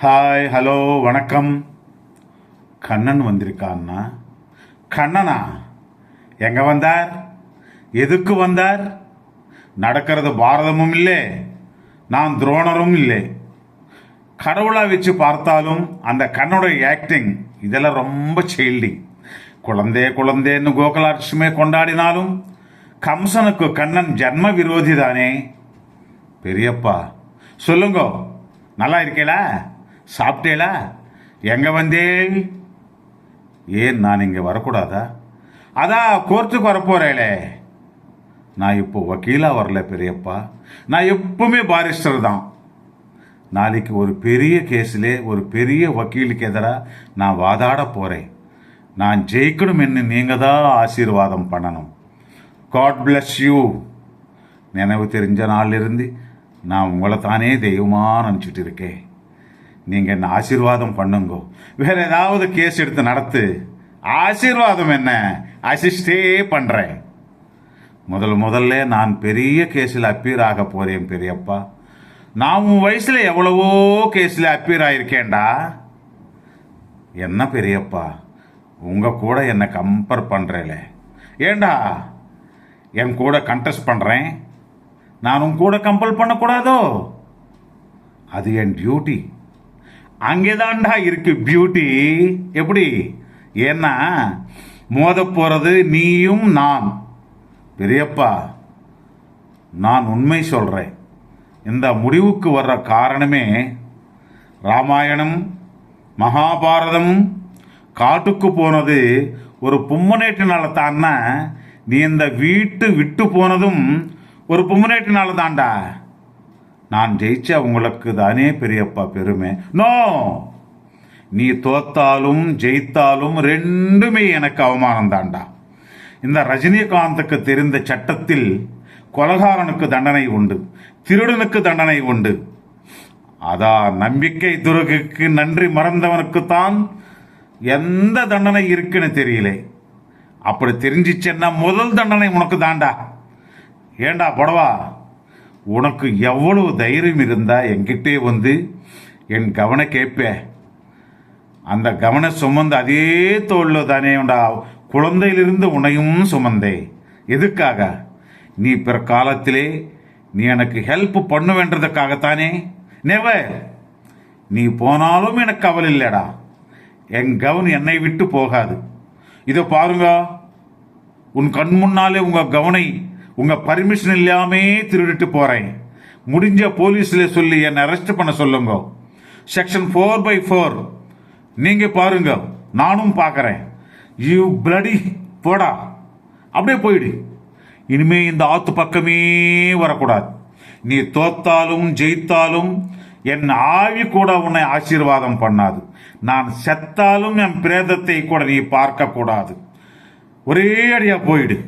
Hi, hello, வணக்கம். கண்ணன் வந்திருக்கான்னா? கண்ணனா? எங்க வந்தார்? எதுக்கு வந்தார்? நடக்கிறது பாரதமும் இல்லை, நான் துரோணரும் இல்லை. கடவுளா வச்சு பார்த்தாலும் அந்த கண்ணனுடைய ஆக்டிங் இதெல்லாம் ரொம்ப சைல்டி. குழந்தை குழந்தைன்னு கோகுலாட்சுமே கொண்டாடினாலும் கம்சனுக்கு கண்ணன் ஜன்ம விரோதி தானே. பெரியப்பா சொல்லுங்க, நல்லா இருக்கேளா? சாப்பிட்டேளா? எங்க வந்தேள்? ஏன் நான் இங்கே வரக்கூடாதா? அதான் கோர்ட்டுக்கு வரப்போறேளே. நான் இப்போ வக்கீலா வரல பெரியப்பா, நான் எப்பவுமே பாரிஸ்டர் தான். நாளைக்கு ஒரு பெரிய கேஸில் ஒரு பெரிய வக்கீலுக்கு எதிராக நான் வாதாட போகிறேன். நான் ஜெயிக்கணும் என்று நீங்கள் தான் ஆசீர்வாதம் பண்ணணும். God bless you. நினைவு தெரிஞ்ச நாளிலிருந்து நான் உங்களை தானே தெய்வமாக நினச்சிட்டு இருக்கேன். நீங்கள் என்ன ஆசீர்வாதம் பண்ணுங்கோ. வேறு ஏதாவது கேஸ் எடுத்து நடத்து. ஆசீர்வாதம் என்ன, அசிஸ்டே பண்ணுறேன். முதல்ல நான் பெரிய கேஸில் அப்பீர் ஆக போகிறேன் பெரியப்பா. நான் உன் வயசில் எவ்வளவோ கேஸில் அப்பீர் ஆயிருக்கேன்டா. என்ன பெரியப்பா, உங்கள் கூட என்னை கம்பேர் பண்ணுறேலே. ஏண்டா என் கூட கண்டெஸ்ட் பண்ணுறேன், நான் உன் கூட கம்பல் பண்ணக்கூடாதோ? அது என் டியூட்டி. அங்கேதான்டா இருக்கு பியூட்டி. எப்படி? ஏன்னா மோத போகிறது நீயும் நான். பெரியப்பா, நான் உண்மை சொல்கிறேன். இந்த முடிவுக்கு வர்ற காரணமே ராமாயணம் மகாபாரதம் காட்டுக்கு போனது ஒரு பொம்மனேட்டினால தான்னா. நீ இந்த வீட்டு விட்டு போனதும் ஒரு பொம்மனேட்டினால தான்டா. நான் ஜெயிச்ச உங்களுக்கு தானே பெரியப்பா பெருமை. நோ, நீ தோத்தாலும் ஜெயித்தாலும் ரெண்டுமே எனக்கு அவமானம் தான்டா. இந்த ரஜினிகாந்துக்கு தெரிந்த சட்டத்தில் கொலகாரனுக்கு தண்டனை உண்டு, திருடனுக்கு தண்டனை உண்டு. அதான் நம்பிக்கை துரோகிக்கு நன்றி மறந்தவனுக்குத்தான் எந்த தண்டனை இருக்குன்னு தெரியல. அப்படி தெரிஞ்சிச்சேன்னா முதல் தண்டனை உனக்கு தாண்டா. ஏண்டா புடவா, உனக்கு எவ்வளவு தைரியம் இருந்தா என்கிட்டே வந்து என் கவனை கேட்பே. அந்த கவனை சுமந்து அதே தோளில் தானே உண்டா குழந்தையிலிருந்து உன்னையும் சுமந்தே. எதுக்காக? நீ பிற்காலத்திலே நீ எனக்கு ஹெல்ப் பண்ணுவேன்றதுக்காகத்தானே. நெவர். நீ போனாலும் எனக்கு கவலை இல்லைடா. என் கவன் என்னை விட்டு போகாது. இதை பாருங்க, உன் கண் முன்னாலே உங்க கவனை உங்க பர்மிஷன் இல்லாமே திருடிட்டு போறேன். முடிஞ்ச போலீஸ்ல சொல்லி என்னை அரெஸ்ட் பண்ண சொல்லுங்க. செக்ஷன் 4/4 நீங்க பாருங்க, நானும் பார்க்கறேன். யூ பிளடி போடா, அப்படியே போயிடு. இனிமே இந்த ஆத்து பக்கமே வரக்கூடாது. நீ தோத்தாலும் ஜெயித்தாலும் என் ஆவி கூட உன்னை ஆசீர்வாதம் பண்ணாது. நான் செத்தாலும் என் பிரேதத்தை கூட நீ பார்க்க கூடாது. ஒரே அடியா போயிடு.